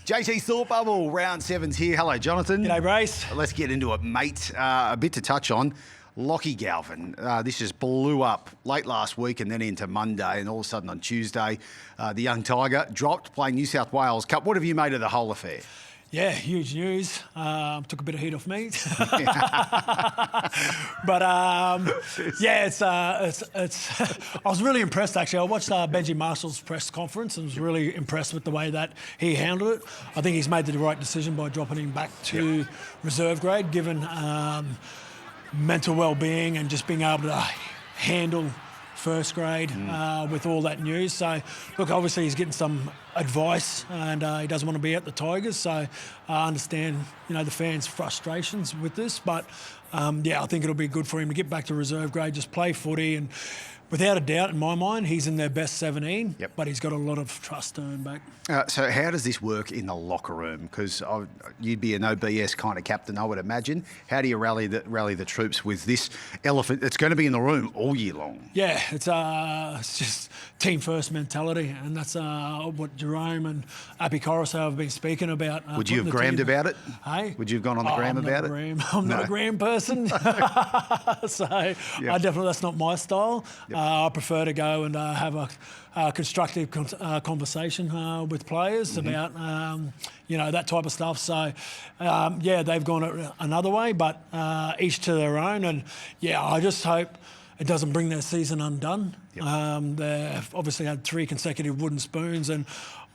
JT Thought Bubble, round 7's here. Hello, Jonathan. G'day, Brace. Let's get into it, mate. A bit to touch on. Lockie Galvin. This just blew up late last week and then into Monday, and all of a sudden on Tuesday, the young Tiger dropped playing New South Wales Cup. What have you made of the whole affair? Yeah, huge news. Took a bit of heat off me. But yeah, it's. I was really impressed actually. I watched Benji Marshall's press conference and was really impressed with the way that he handled it. I think he's made the right decision by dropping him back to reserve grade, given mental well-being and just being able to handle first grade with all that news. So, look, obviously he's getting some advice and he doesn't want to be at the Tigers. So I understand, the fans' frustrations with this. But, yeah, I think it'll be good for him to get back to reserve grade, just play footy. And without a doubt, in my mind, he's in their best 17, but he's got a lot of trust to earn back. So how does this work in the locker room? Because you'd be an OBS kind of captain, I would imagine. How do you rally the troops with this elephant that's going to be in the room all year long? Yeah, it's just team first mentality, and that's what Jerome and Api Coruscant have been speaking about. Would you have grammed about it? Hey? Would you have gone on the gram about it? I'm not a gram person, so I definitely, that's not my style. I prefer to go and have a constructive conversation with players about, that type of stuff. So, they've gone another way, but each to their own. And, I just hope it doesn't bring their season undone. They've obviously had 3 consecutive wooden spoons, and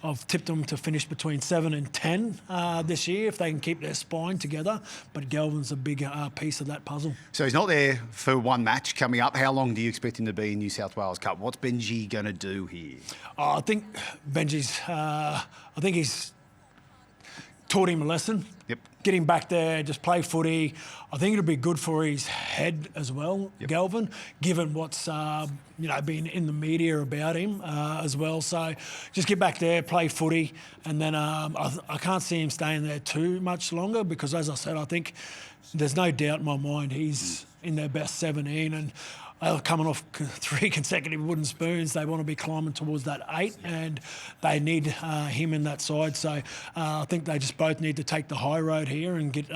I've tipped them to finish between 7 and 10 this year if they can keep their spine together. But Galvin's a big piece of that puzzle. So he's not there for one match coming up. How long do you expect him to be in New South Wales Cup? What's Benji going to do here? I think Benji's... I think he's taught him a lesson. Get him back there, just play footy. I think it'll be good for his head as well, Galvin, given what's been in the media about him as well. So just get back there, play footy, and then I can't see him staying there too much longer because, as I said, I think there's no doubt in my mind he's in their best 17, and they're coming off 3 consecutive wooden spoons. They want to be climbing towards that 8, and they need him in that side. So I think they just both need to take the high road here and get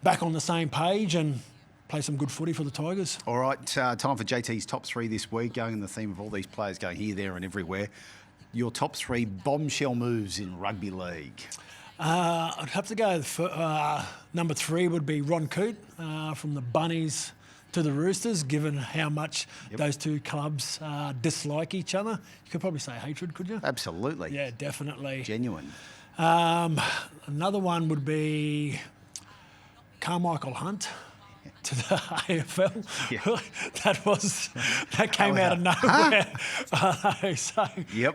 back on the same page and play some good footy for the Tigers. All right, time for JT's top 3 this week, going in the theme of all these players going here, there and everywhere. Your top 3 bombshell moves in rugby league. I'd have to go for number 3 would be Ron Coote from the Bunnies to the Roosters, given how much those 2 clubs dislike each other. You could probably say hatred, could you? Absolutely. Yeah, definitely. Genuine. Another one would be Carmichael Hunt to the AFL. That came out of nowhere. So,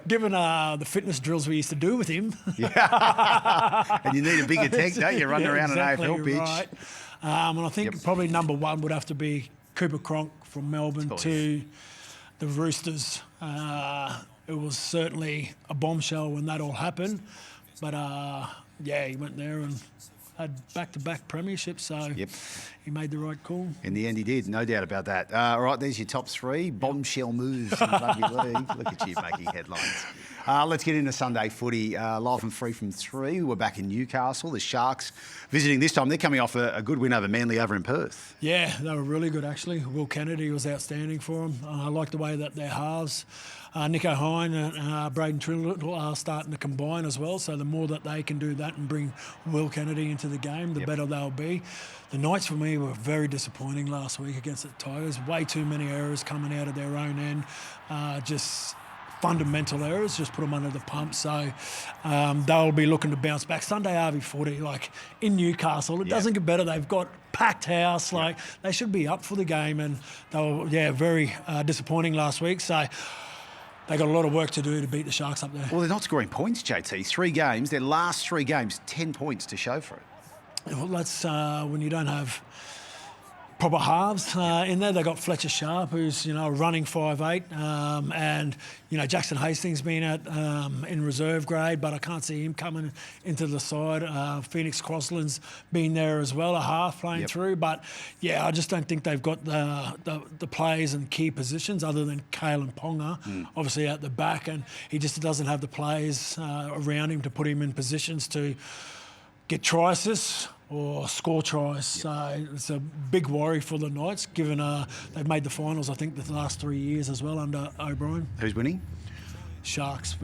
given the fitness drills we used to do with him. And you need a bigger tank, don't you? Running around exactly an AFL pitch. Right. And I think probably number 1 would have to be Cooper Cronk from Melbourne to the Roosters. It was certainly a bombshell when that all happened. But, he went there and had back-to-back premierships, so he made the right call. In the end, he did, no doubt about that. All right, there's your top 3 bombshell moves in rugby league. Look at you making headlines. Let's get into Sunday footy. Live and free from 3. We're back in Newcastle. The Sharks visiting this time. They're coming off a good win over Manly over in Perth. Yeah, they were really good, actually. Will Kennedy was outstanding for them. I like the way that their halves, Nico Hine and Braden Trindle, are starting to combine as well. So the more that they can do that and bring Will Kennedy into the game, the better they'll be. The Knights, for me, were very disappointing last week against the Tigers. Way too many errors coming out of their own end. Just fundamental errors, just put them under the pump. So they'll be looking to bounce back. Sunday RV40, like in Newcastle, it doesn't get better. They've got packed house. Like they should be up for the game, and they were very disappointing last week. So they got a lot of work to do to beat the Sharks up there. Well, they're not scoring points, JT. 3 games, their last 3 games, 10 points to show for it. Well, that's when you don't have proper halves in there. They got Fletcher Sharp, who's running 5'8", and Jackson Hastings being at in reserve grade, but I can't see him coming into the side. Phoenix Crossland's been there as well, a half playing through, but I just don't think they've got the players and key positions other than Kalen Ponga, obviously at the back, and he just doesn't have the players around him to put him in positions to get try assists or score tries. So it's a big worry for the Knights, given they've made the finals, I think, the last 3 years as well under O'Brien. Who's winning? Sharks,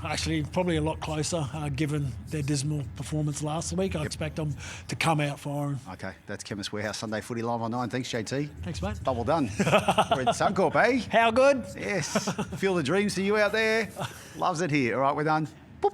actually probably a lot closer, given their dismal performance last week. I expect them to come out firing. Okay, that's Chemist Warehouse Sunday Footy Live on 9. Thanks, JT. Thanks, mate. Double done. We're in Suncorp, eh? How good? Yes. Feel the dreams to you out there. Loves it here. All right, we're done. Boop.